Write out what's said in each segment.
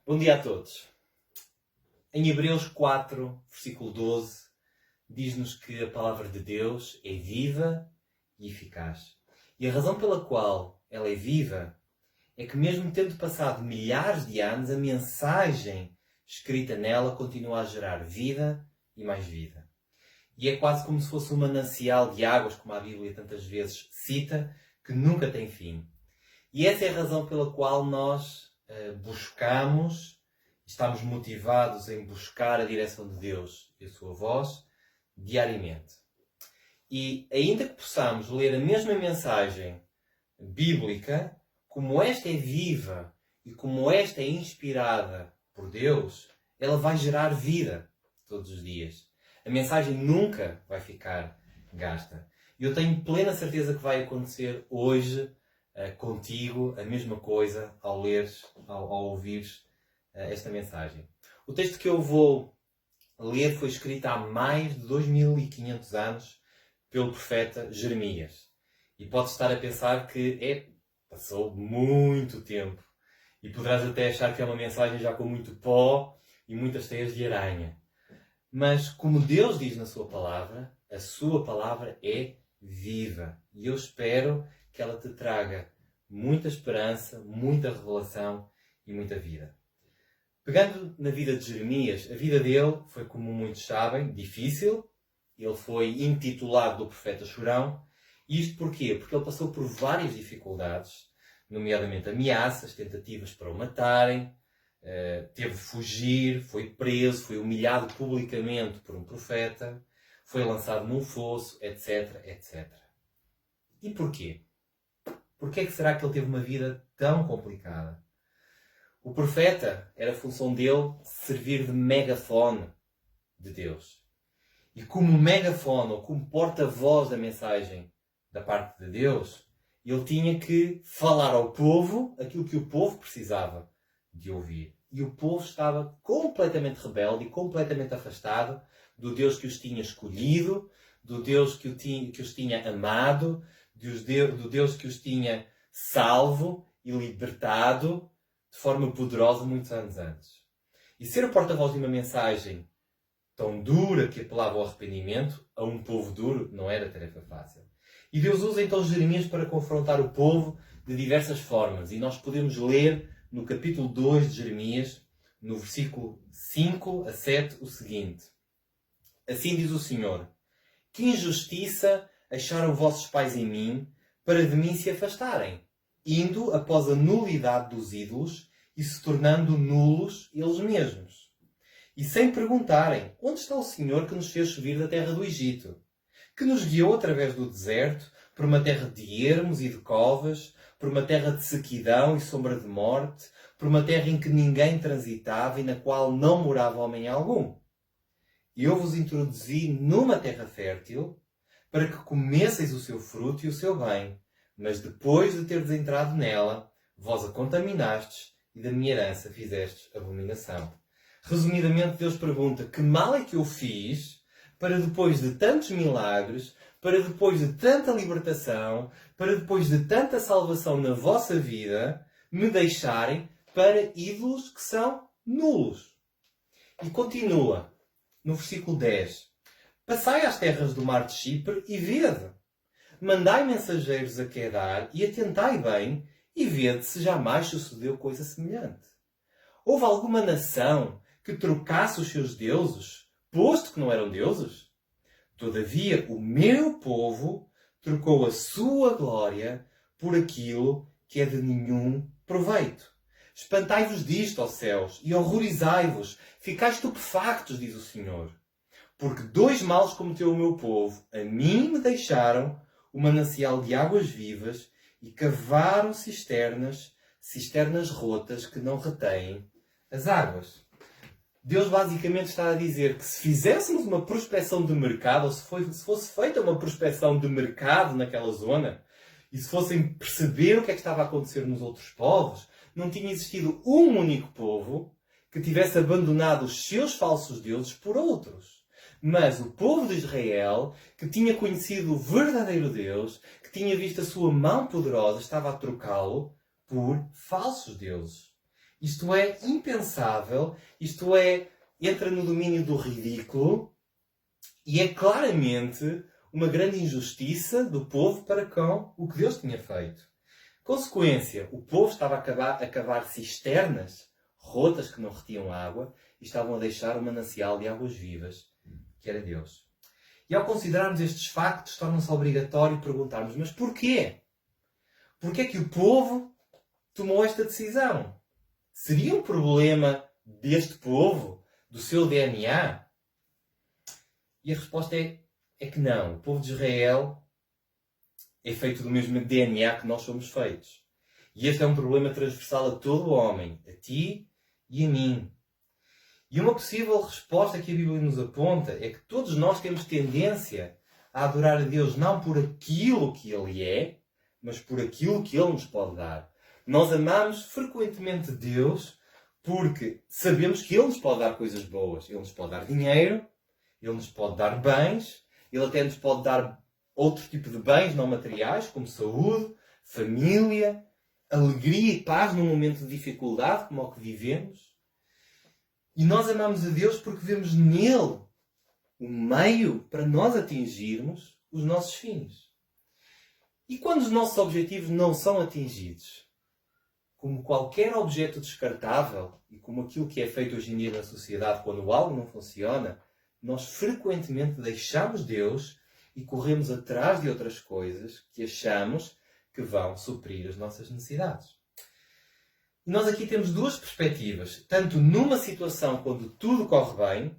Bom dia a todos. Em Hebreus 4, versículo 12, diz-nos que a palavra de Deus é viva e eficaz. E a razão pela qual ela é viva é que mesmo tendo passado milhares de anos, a mensagem escrita nela continua a gerar vida e mais vida. E é quase como se fosse um manancial de águas, como a Bíblia tantas vezes cita, que nunca tem fim. E essa é a razão pela qual nós estamos motivados em buscar a direção de Deus e a sua voz diariamente. E ainda que possamos ler a mesma mensagem bíblica, como esta é viva e como esta é inspirada por Deus, ela vai gerar vida todos os dias. A mensagem nunca vai ficar gasta. E eu tenho plena certeza que vai acontecer hoje contigo a mesma coisa ao leres, ao ouvires esta mensagem. O texto que eu vou ler foi escrito há mais de 2500 anos pelo profeta Jeremias. E podes estar a pensar que passou muito tempo. E poderás até achar que é uma mensagem já com muito pó e muitas teias de aranha. Mas como Deus diz na sua palavra, a sua palavra é viva. E eu espero que ela te traga muita esperança, muita revelação e muita vida. Pegando na vida de Jeremias, a vida dele foi, como muitos sabem, difícil. Ele foi intitulado do profeta chorão. E isto porquê? Porque ele passou por várias dificuldades, nomeadamente ameaças, tentativas para o matarem, teve de fugir, foi preso, foi humilhado publicamente por um profeta, foi lançado num fosso, etc, etc. E porquê? Porquê é que será que ele teve uma vida tão complicada? O profeta, era a função dele servir de megafone de Deus. E como megafone, ou como porta-voz da mensagem da parte de Deus, ele tinha que falar ao povo aquilo que o povo precisava de ouvir. E o povo estava completamente rebelde e completamente afastado do Deus que os tinha escolhido, do Deus que os tinha amado, do Deus que os tinha salvo e libertado de forma poderosa muitos anos antes. E ser o porta-voz de uma mensagem tão dura que apelava ao arrependimento a um povo duro não era tarefa fácil. E Deus usa então Jeremias para confrontar o povo de diversas formas. E nós podemos ler no capítulo 2 de Jeremias, no versículo 5 a 7, o seguinte. Assim diz o Senhor: que injustiça acharam vossos pais em mim, para de mim se afastarem, indo após a nulidade dos ídolos e se tornando nulos eles mesmos. E sem perguntarem, onde está o Senhor que nos fez subir da terra do Egito? Que nos guiou através do deserto, por uma terra de ermos e de covas, por uma terra de sequidão e sombra de morte, por uma terra em que ninguém transitava e na qual não morava homem algum. Eu vos introduzi numa terra fértil, para que comesseis o seu fruto e o seu bem, mas depois de teres entrado nela, vós a contaminastes e da minha herança fizestes abominação. Resumidamente, Deus pergunta: que mal é que eu fiz para depois de tantos milagres, para depois de tanta libertação, para depois de tanta salvação na vossa vida, me deixarem para ídolos que são nulos? E continua, no versículo 10. Passai às terras do mar de Chipre e vede. Mandai mensageiros a Quedar e atentai bem e vede se jamais sucedeu coisa semelhante. Houve alguma nação que trocasse os seus deuses, posto que não eram deuses? Todavia, o meu povo trocou a sua glória por aquilo que é de nenhum proveito. Espantai-vos disto, ó céus, e horrorizai-vos. Ficai estupefactos, diz o Senhor. Porque dois males cometeu o meu povo. A mim me deixaram o manancial de águas vivas e cavaram cisternas rotas que não retêm as águas. Deus basicamente está a dizer que se fizéssemos uma prospecção de mercado, ou se fosse feita uma prospecção de mercado naquela zona, e se fossem perceber o que é que estava a acontecer nos outros povos, não tinha existido um único povo que tivesse abandonado os seus falsos deuses por outros. Mas o povo de Israel, que tinha conhecido o verdadeiro Deus, que tinha visto a sua mão poderosa, estava a trocá-lo por falsos deuses. Isto é impensável, isto é, entra no domínio do ridículo e é claramente uma grande injustiça do povo para com o que Deus tinha feito. Consequência, o povo estava a cavar cisternas rotas que não retiam água e estavam a deixar o manancial de águas vivas, que era Deus. E ao considerarmos estes factos, torna-se obrigatório perguntarmos, mas porquê? Porquê é que o povo tomou esta decisão? Seria um problema deste povo? Do seu DNA? E a resposta é que não. O povo de Israel é feito do mesmo DNA que nós somos feitos. E este é um problema transversal a todo o homem, a ti e a mim. E uma possível resposta que a Bíblia nos aponta é que todos nós temos tendência a adorar a Deus não por aquilo que Ele é, mas por aquilo que Ele nos pode dar. Nós amamos frequentemente Deus porque sabemos que Ele nos pode dar coisas boas. Ele nos pode dar dinheiro, Ele nos pode dar bens, Ele até nos pode dar outro tipo de bens não materiais, como saúde, família, alegria e paz num momento de dificuldade, como o que vivemos. E nós amamos a Deus porque vemos nele o meio para nós atingirmos os nossos fins. E quando os nossos objetivos não são atingidos, como qualquer objeto descartável e como aquilo que é feito hoje em dia na sociedade, quando algo não funciona, nós frequentemente deixamos Deus e corremos atrás de outras coisas que achamos que vão suprir as nossas necessidades. E nós aqui temos duas perspectivas, tanto numa situação quando tudo corre bem,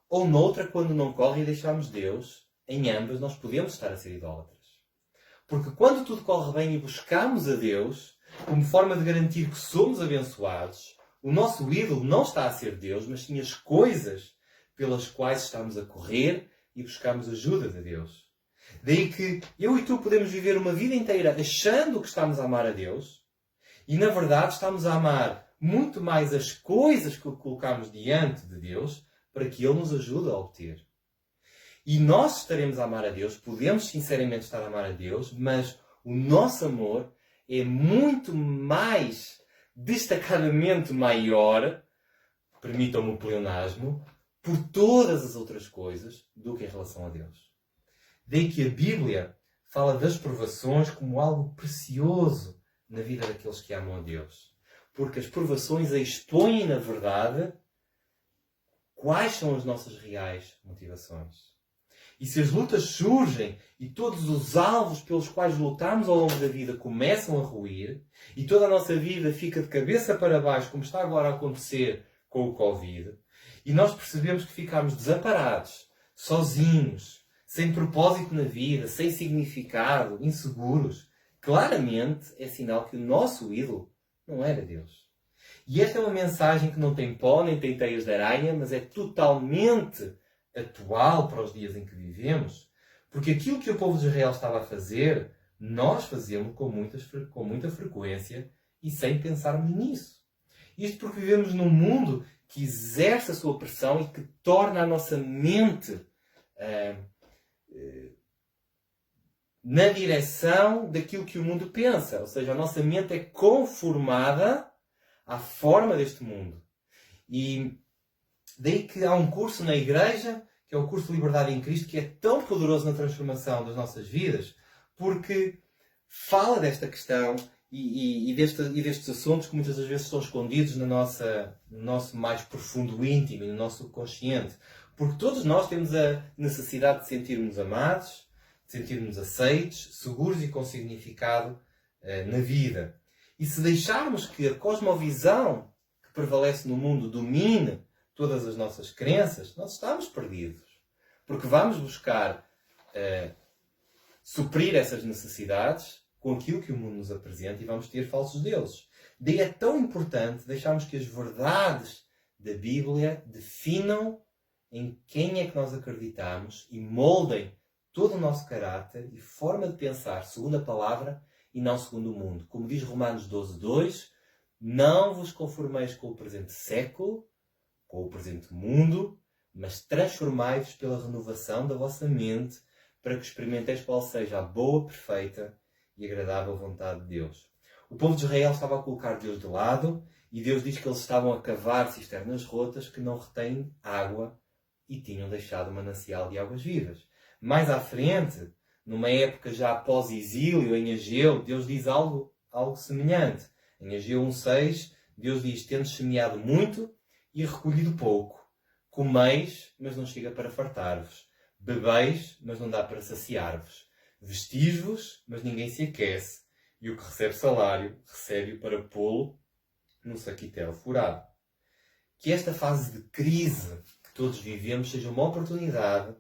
ou noutra quando não corre e deixamos Deus. Em ambas nós podemos estar a ser idólatras. Porque quando tudo corre bem e buscamos a Deus, como forma de garantir que somos abençoados, o nosso ídolo não está a ser Deus, mas sim as coisas pelas quais estamos a correr e buscamos ajuda de Deus. Daí que eu e tu podemos viver uma vida inteira achando que estamos a amar a Deus e, na verdade, estamos a amar muito mais as coisas que colocamos diante de Deus para que Ele nos ajude a obter. E nós estaremos a amar a Deus, podemos sinceramente estar a amar a Deus, mas o nosso amor é muito mais destacadamente maior, permitam-me o pleonasmo, por todas as outras coisas do que em relação a Deus. Daí que a Bíblia fala das provações como algo precioso na vida daqueles que amam a Deus. Porque as provações expõem, na verdade, quais são as nossas reais motivações. E se as lutas surgem e todos os alvos pelos quais lutamos ao longo da vida começam a ruir e toda a nossa vida fica de cabeça para baixo, como está agora a acontecer com o Covid, e nós percebemos que ficamos desamparados, sozinhos, sem propósito na vida, sem significado, inseguros, claramente é sinal que o nosso ídolo não era Deus. E esta é uma mensagem que não tem pó nem tem teias de aranha, mas é totalmente atual para os dias em que vivemos, porque aquilo que o povo de Israel estava a fazer, nós fazemos com muita frequência e sem pensarmos nisso. Isto porque vivemos num mundo que exerce a sua pressão e que torna a nossa mente na direção daquilo que o mundo pensa. Ou seja, a nossa mente é conformada à forma deste mundo. E daí que há um curso na igreja, que é o curso de Liberdade em Cristo, que é tão poderoso na transformação das nossas vidas, porque fala desta questão e destes assuntos que muitas das vezes estão escondidos no nosso mais profundo íntimo, no nosso consciente. Porque todos nós temos a necessidade de sentirmos amados, de sentirmos aceites, seguros e com significado na vida. E se deixarmos que a cosmovisão que prevalece no mundo domine todas as nossas crenças, nós estamos perdidos. Porque vamos buscar suprir essas necessidades com aquilo que o mundo nos apresenta e vamos ter falsos deuses. Daí é tão importante deixarmos que as verdades da Bíblia definam em quem é que nós acreditamos e moldem todo o nosso caráter e forma de pensar segundo a palavra e não segundo o mundo. Como diz Romanos 12:2, não vos conformeis com o presente século, com o presente mundo, mas transformai-vos pela renovação da vossa mente para que experimenteis qual seja a boa, perfeita e agradável vontade de Deus. O povo de Israel estava a colocar Deus de lado E Deus diz que eles estavam a cavar cisternas rotas que não retêm água e tinham deixado o manancial de águas vivas. Mais à frente, numa época já pós-exílio, em Ageu, Deus diz algo semelhante. Em Ageu 1,6, Deus diz: tendes semeado muito e recolhido pouco. Comeis, mas não chega para fartar-vos. Bebeis, mas não dá para saciar-vos. Vestis-vos, mas ninguém se aquece. E o que recebe salário, recebe-o para pô-lo no saquitel furado. Que esta fase de crise que todos vivemos seja uma oportunidade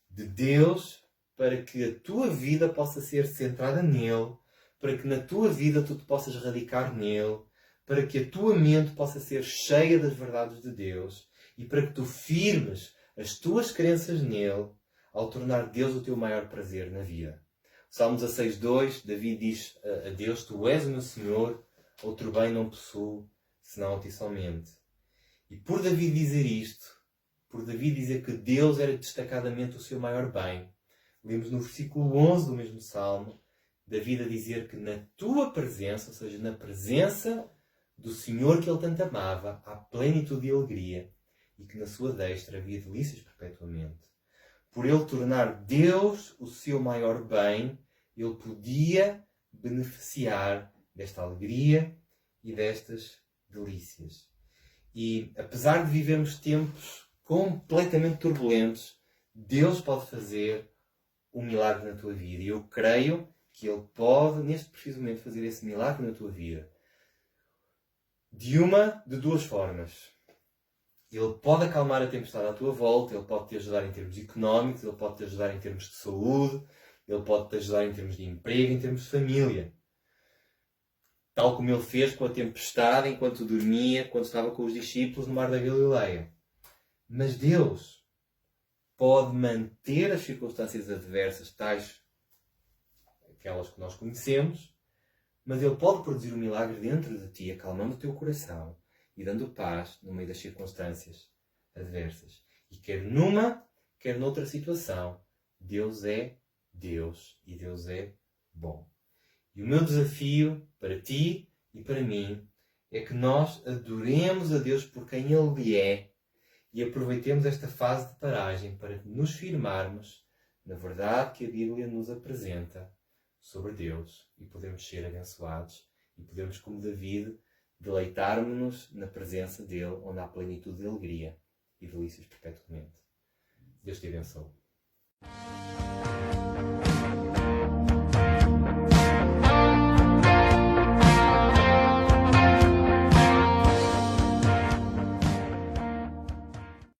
de Deus para que a tua vida possa ser centrada nele, para que na tua vida tu te possas radicar nele, para que a tua mente possa ser cheia das verdades de Deus e para que tu firmes as tuas crenças nele ao tornar Deus o teu maior prazer na vida. Salmo 16:2, Davi diz a Deus: tu és o meu Senhor, outro bem não possuo, senão a ti somente. E por Davi dizer isto, por Davi dizer que Deus era destacadamente o seu maior bem, lemos no versículo 11 do mesmo Salmo, Davi a dizer que na tua presença, ou seja, na presença do Senhor que ele tanto amava, há plenitude de alegria e que na sua destra havia delícias perpetuamente. Por ele tornar Deus o seu maior bem, ele podia beneficiar desta alegria e destas delícias. E apesar de vivermos tempos completamente turbulentos, Deus pode fazer um milagre na tua vida. E eu creio que Ele pode, neste preciso momento, fazer esse milagre na tua vida. De duas formas. Ele pode acalmar a tempestade à tua volta, Ele pode te ajudar em termos económicos, Ele pode te ajudar em termos de saúde, Ele pode te ajudar em termos de emprego, em termos de família. Tal como Ele fez com a tempestade enquanto dormia, quando estava com os discípulos no mar da Galileia. Mas Deus pode manter as circunstâncias adversas, tais aquelas que nós conhecemos, mas Ele pode produzir um milagre dentro de ti, acalmando o teu coração e dando paz no meio das circunstâncias adversas. E quer numa, quer noutra situação, Deus é Deus e Deus é bom. E o meu desafio para ti e para mim é que nós adoremos a Deus por quem Ele é e aproveitemos esta fase de paragem para nos firmarmos na verdade que a Bíblia nos apresenta sobre Deus e podermos ser abençoados e podermos, como David, deleitarmos-nos na presença dele, onde há plenitude de alegria e delícias perpetuamente. Deus te abençoe.